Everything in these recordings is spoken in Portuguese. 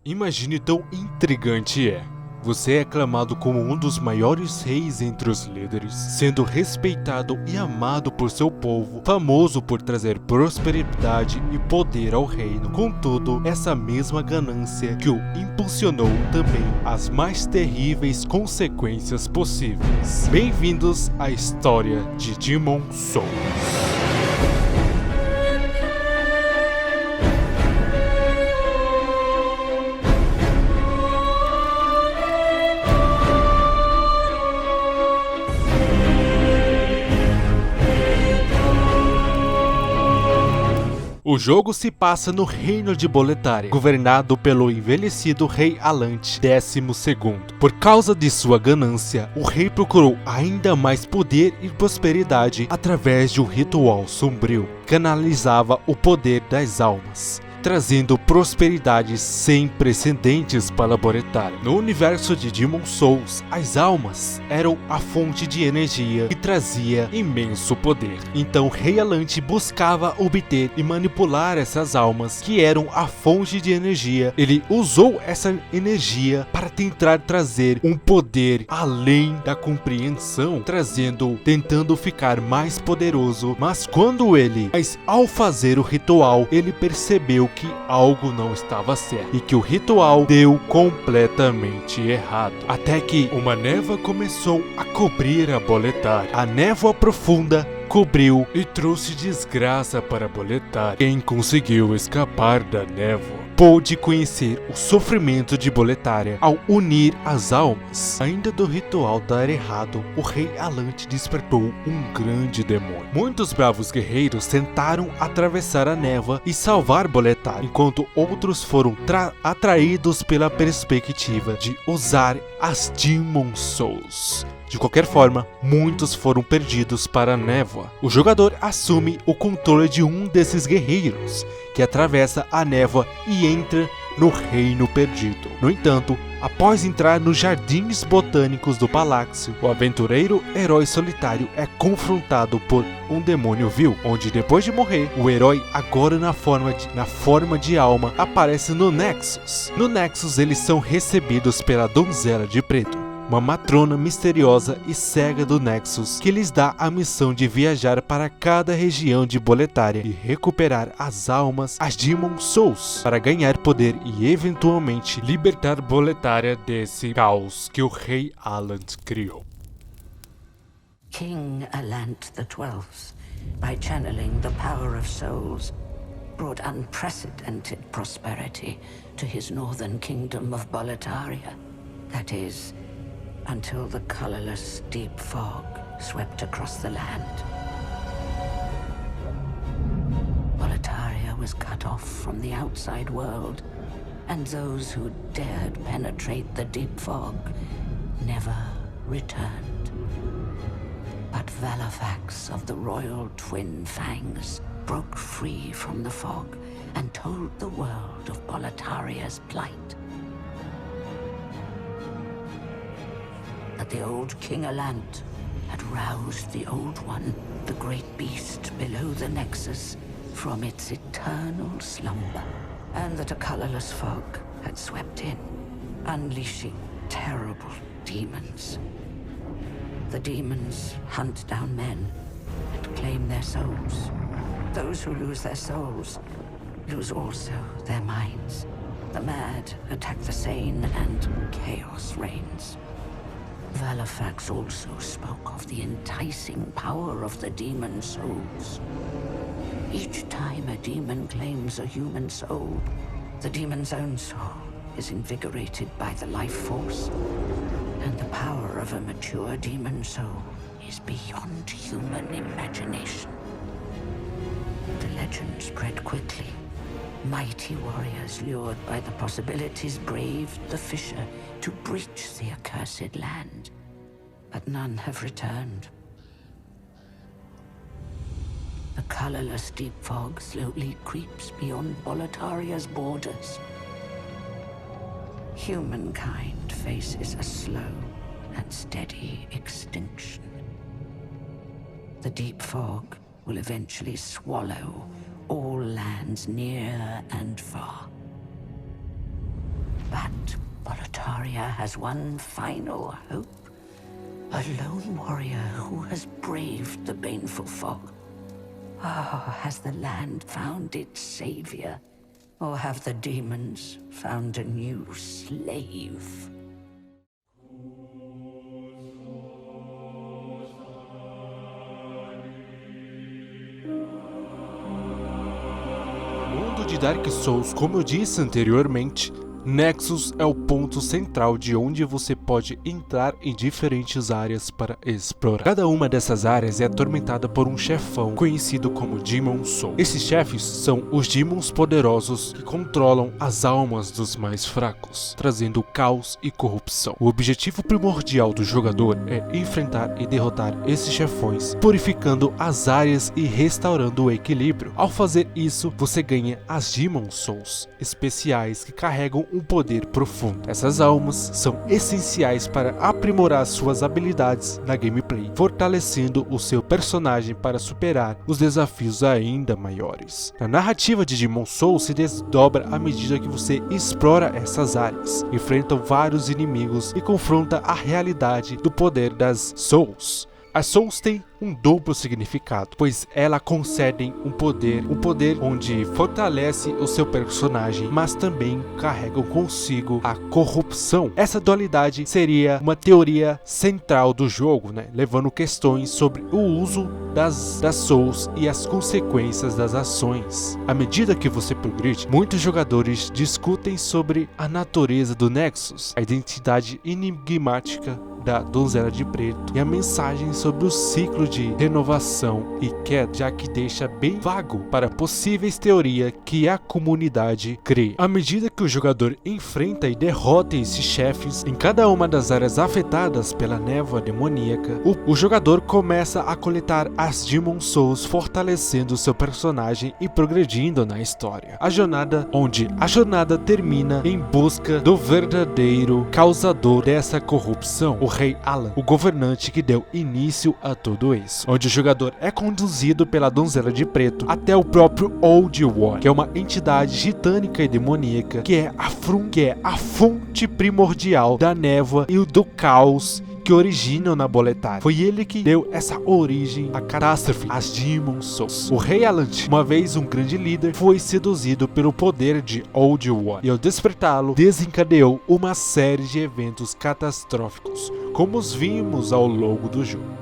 Imagine tão intrigante é. Você é aclamado como um dos maiores reis entre os líderes, sendo respeitado e amado por seu povo, famoso por trazer prosperidade e poder ao reino. Contudo, essa mesma ganância que o impulsionou também às mais terríveis consequências possíveis. Bem-vindos à história de Demon Souls. O jogo se passa no reino de Boletaria, governado pelo envelhecido rei Alante XII. Por causa de sua ganância, o rei procurou ainda mais poder e prosperidade através de um ritual sombrio, que canalizava o poder das almas, trazendo prosperidade sem precedentes para Boletaria. No universo de Demon Souls, as almas eram a fonte de energia que trazia imenso poder. Então, Rei Alante buscava obter e manipular essas almas que eram a fonte de energia. Ele usou essa energia para tentar trazer um poder além da compreensão, tentando ficar mais poderoso. Mas ao fazer o ritual, ele percebeu que algo não estava certo e que o ritual deu completamente errado. Até que uma névoa começou a cobrir a Boletaria. A névoa profunda cobriu e trouxe desgraça para Boletaria. Quem conseguiu escapar da névoa pôde conhecer o sofrimento de Boletaria ao unir as almas. Ainda do ritual dar errado, o rei Alante despertou um grande demônio. Muitos bravos guerreiros tentaram atravessar a névoa e salvar Boletaria, enquanto outros foram atraídos pela perspectiva de usar as Demon Souls. De qualquer forma, muitos foram perdidos para a névoa. O jogador assume o controle de um desses guerreiros, que atravessa a névoa e entra no Reino Perdido. No entanto, após entrar nos jardins botânicos do palácio, o aventureiro herói solitário é confrontado por um demônio vil, onde depois de morrer, o herói, agora na forma de alma, aparece no Nexus. No Nexus, eles são recebidos pela Donzela de Preto, uma matrona misteriosa e cega do Nexus, que lhes dá a missão de viajar para cada região de Boletaria e recuperar as almas, as Demon Souls, para ganhar poder e eventualmente libertar Boletaria desse caos que o rei Alante criou. King Alante XII, by channeling the power of souls, brought unprecedented prosperity to his northern kingdom of Boletaria. That is, until the colorless deep fog swept across the land. Boletaria was cut off from the outside world, and those who dared penetrate the deep fog never returned. But Valifax of the Royal Twin Fangs broke free from the fog and told the world of Boletaria's plight. That the old King Alante had roused the Old One, the great beast below the Nexus, from its eternal slumber, and that a colorless fog had swept in, unleashing terrible demons. The demons hunt down men and claim their souls. Those who lose their souls lose also their minds. The mad attack the sane, and chaos reigns. Valifax also spoke of the enticing power of the demon souls. Each time a demon claims a human soul, the demon's own soul is invigorated by the life force, and the power of a mature demon soul is beyond human imagination. The legend spread quickly. Mighty warriors lured by the possibilities braved the fissure to breach the accursed land, but none have returned. The colorless deep fog slowly creeps beyond Boletaria's borders. Humankind faces a slow and steady extinction. The deep fog will eventually swallow all lands near and far. warrior has one final hope. A lone warrior who has braved the baneful fog. Ah, has the land found its savior? Or have the demons found a new slave? No mundo de Dark Souls, como eu disse anteriormente, Nexus é o ponto central de onde você pode entrar em diferentes áreas para explorar. Cada uma dessas áreas é atormentada por um chefão conhecido como Demon Soul. Esses chefes são os demons poderosos que controlam as almas dos mais fracos, trazendo caos e corrupção. O objetivo primordial do jogador é enfrentar e derrotar esses chefões, purificando as áreas e restaurando o equilíbrio. Ao fazer isso, você ganha as Demon Souls especiais que carregam um poder profundo. Essas almas são essenciais para aprimorar suas habilidades na gameplay, fortalecendo o seu personagem para superar os desafios ainda maiores. A narrativa de Demon Souls se desdobra à medida que você explora essas áreas, enfrenta vários inimigos e confronta a realidade do poder das Souls. As Souls têm um duplo significado, pois elas concedem um poder onde fortalece o seu personagem, mas também carregam consigo a corrupção. Essa dualidade seria uma teoria central do jogo, levando questões sobre o uso das Souls e as consequências das ações. À medida que você progride, muitos jogadores discutem sobre a natureza do Nexus, a identidade enigmática da Donzela de Preto e a mensagem sobre o ciclo de renovação e queda, já que deixa bem vago para possíveis teorias que a comunidade crê. À medida que o jogador enfrenta e derrota esses chefes em cada uma das áreas afetadas pela névoa demoníaca, o jogador começa a coletar as Demon Souls, fortalecendo seu personagem e progredindo na história. A jornada termina em busca do verdadeiro causador dessa corrupção, o Rei Alan, o governante que deu início a tudo isso, onde o jogador é conduzido pela Donzela de Preto até o próprio Old One, que é uma entidade titânica e demoníaca que é a fonte primordial da névoa e do caos que originam na Boletaria. Foi ele que deu essa origem à catástrofe, as Demon Souls. O Rei Alan, uma vez um grande líder, foi seduzido pelo poder de Old One e ao despertá-lo, desencadeou uma série de eventos catastróficos, como os vimos ao longo do jogo.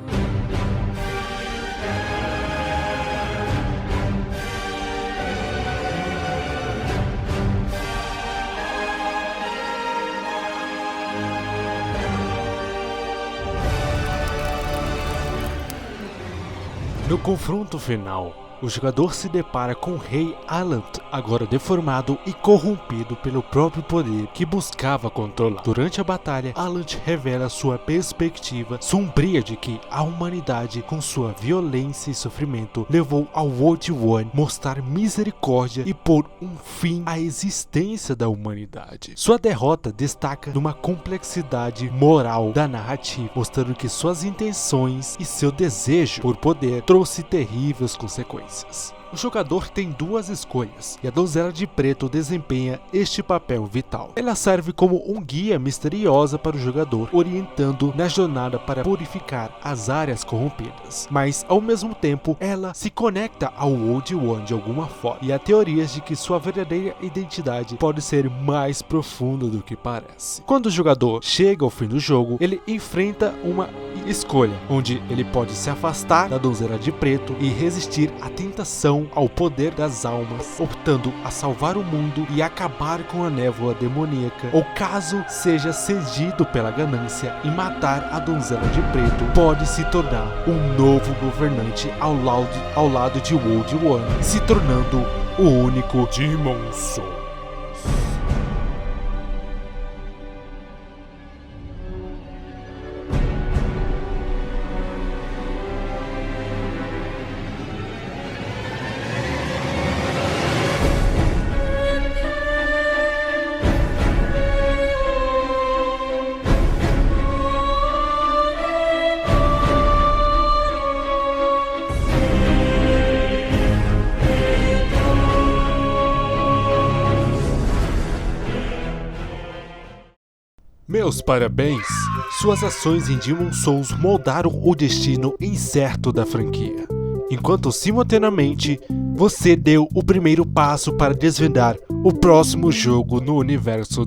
No confronto final, o jogador se depara com o Rei Alan, agora deformado e corrompido pelo próprio poder que buscava controlar. Durante a batalha, Alan revela sua perspectiva sombria de que a humanidade, com sua violência e sofrimento, levou ao Old One mostrar misericórdia e pôr um fim à existência da humanidade. Sua derrota destaca numa complexidade moral da narrativa, mostrando que suas intenções e seu desejo por poder trouxe terríveis consequências. O jogador tem duas escolhas, e a Donzela de Preto desempenha este papel vital. Ela serve como um guia misteriosa para o jogador, orientando na jornada para purificar as áreas corrompidas. Mas, ao mesmo tempo, ela se conecta ao Old One de alguma forma, e há teorias de que sua verdadeira identidade pode ser mais profunda do que parece. Quando o jogador chega ao fim do jogo, ele enfrenta uma escolha, onde ele pode se afastar da Donzela de Preto e resistir à tentação ao poder das almas, optando a salvar o mundo e acabar com a névoa demoníaca, ou caso seja cedido pela ganância e matar a Donzela de Preto, pode se tornar um novo governante ao lado de Old One, se tornando o único Demon Soul. Meus parabéns! Suas ações em Demon's Souls moldaram o destino incerto da franquia, enquanto simultaneamente você deu o primeiro passo para desvendar o próximo jogo no universo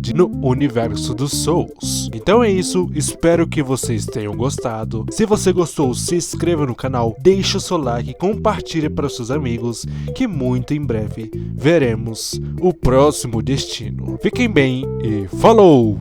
dos Souls. Então é isso, espero que vocês tenham gostado. Se você gostou, se inscreva no canal, deixe o seu like, compartilhe para seus amigos, que muito em breve veremos o próximo destino. Fiquem bem e falou!